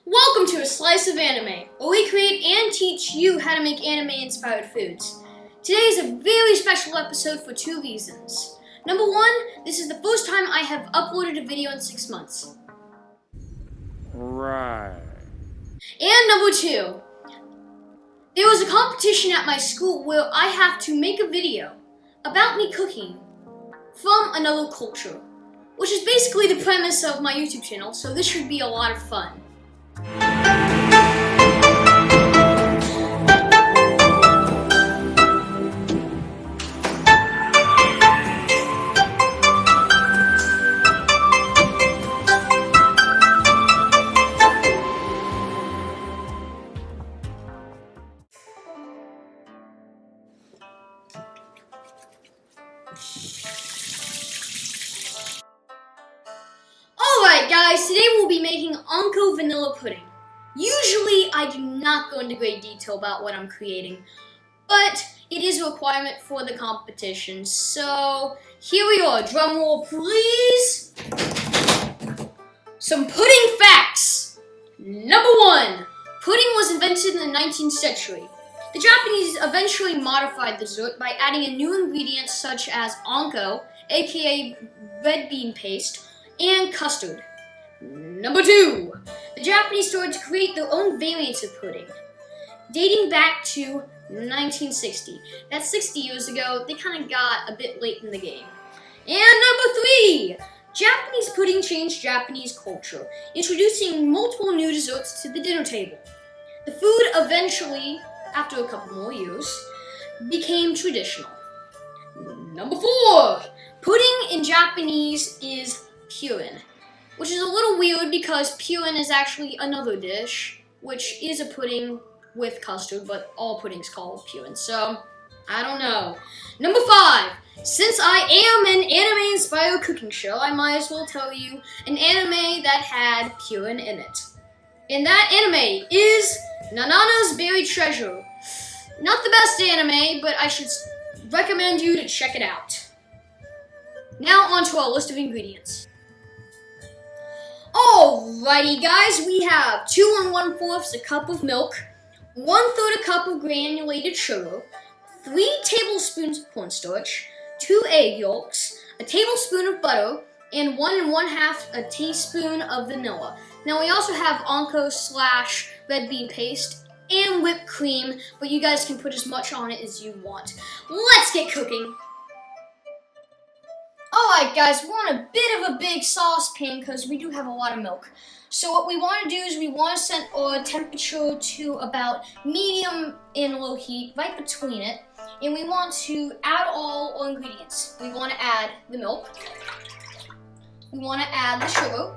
Welcome to A Slice of Anime, where we create and teach you how to make anime-inspired foods. Today is a very special episode for two reasons. Number one, this is the first time I have uploaded a video in 6 months. Right. And number two, there was a competition at my school where I have to make a video about me cooking from another culture, which is basically the premise of my YouTube channel, so this should be a lot of fun. Alright guys, today we'll be making Anko vanilla pudding. Usually I do not go into great detail about what I'm creating, but it is a requirement for the competition. So here we are, drum roll please. Some pudding facts. Number one, pudding was invented in the 19th century. The Japanese eventually modified the dessert by adding a new ingredient such as Anko, aka red bean paste, and custard. Number two, the Japanese started to create their own variants of pudding, dating back to 1960. That's 60 years ago. They kind of got a bit late in the game. And number three, Japanese pudding changed Japanese culture, introducing multiple new desserts to the dinner table. The food eventually, after a couple more years, became traditional. Number four, pudding in Japanese is Purin, which is a little weird because Purin is actually another dish, which is a pudding with custard, but all pudding's called Purin, so I don't know. Number five, since I am an anime-inspired cooking show, I might as well tell you an anime that had Purin in it. And that anime is Nanana's Buried Treasure. Not the best anime, but I should recommend you to check it out. Now on to our list of ingredients. Alrighty guys, we have 2 1/4 a cup of milk, 1/3 a cup of granulated sugar, 3 tablespoons of cornstarch, 2 egg yolks, a tablespoon of butter, and 1 1/2 a teaspoon of vanilla. Now we also have Anko / red bean paste and whipped cream, but you guys can put as much on it as you want. Let's get cooking. Alright guys, we're on a bit of a big saucepan because we do have a lot of milk. So what we want to do is we want to set our temperature to about medium and low heat, right between it. And we want to add all our ingredients. We want to add the milk. We want to add the sugar.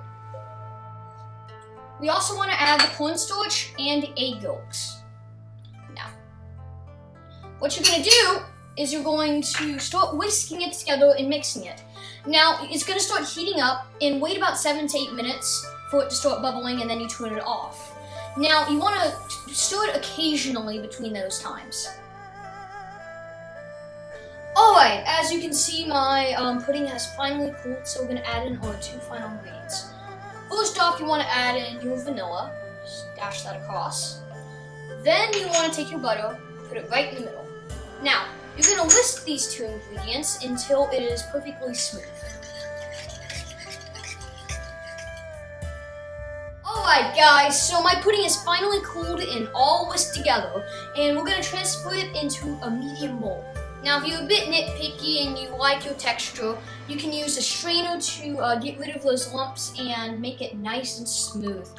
We also want to add the cornstarch and egg yolks. Now, what you're going to do is you're going to start whisking it together and mixing it. Now, it's going to start heating up and wait about 7 to 8 minutes for it to start bubbling, and then you turn it off. Now, you want to stir it occasionally between those times. Alright, as you can see, my pudding has finally cooled, so we're going to add in our 2 final ingredients. First off, you want to add in your vanilla, just dash that across. Then you want to take your butter, put it right in the middle. Now, you're going to whisk these 2 ingredients until it is perfectly smooth. Alright guys, so my pudding is finally cooled and all whisked together, and we're going to transfer it into a medium bowl. Now, if you're a bit nitpicky and you like your texture, you can use a strainer to get rid of those lumps and make it nice and smooth.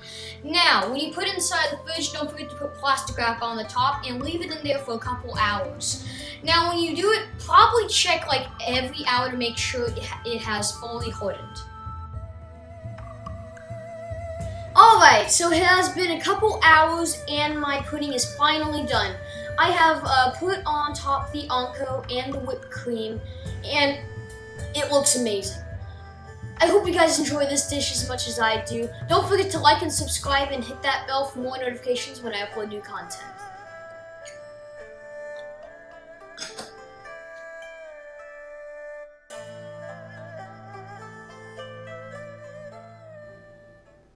Now, when you put it inside the fridge, don't forget to put plastic wrap on the top and leave it in there for a couple hours. Now, when you do it, probably check like every hour to make sure it has fully hardened. Alright, so it has been a couple hours and my pudding is finally done. I have put on top the Anko and the whipped cream, and it looks amazing. I hope you guys enjoy this dish as much as I do. Don't forget to like and subscribe and hit that bell for more notifications when I upload new content.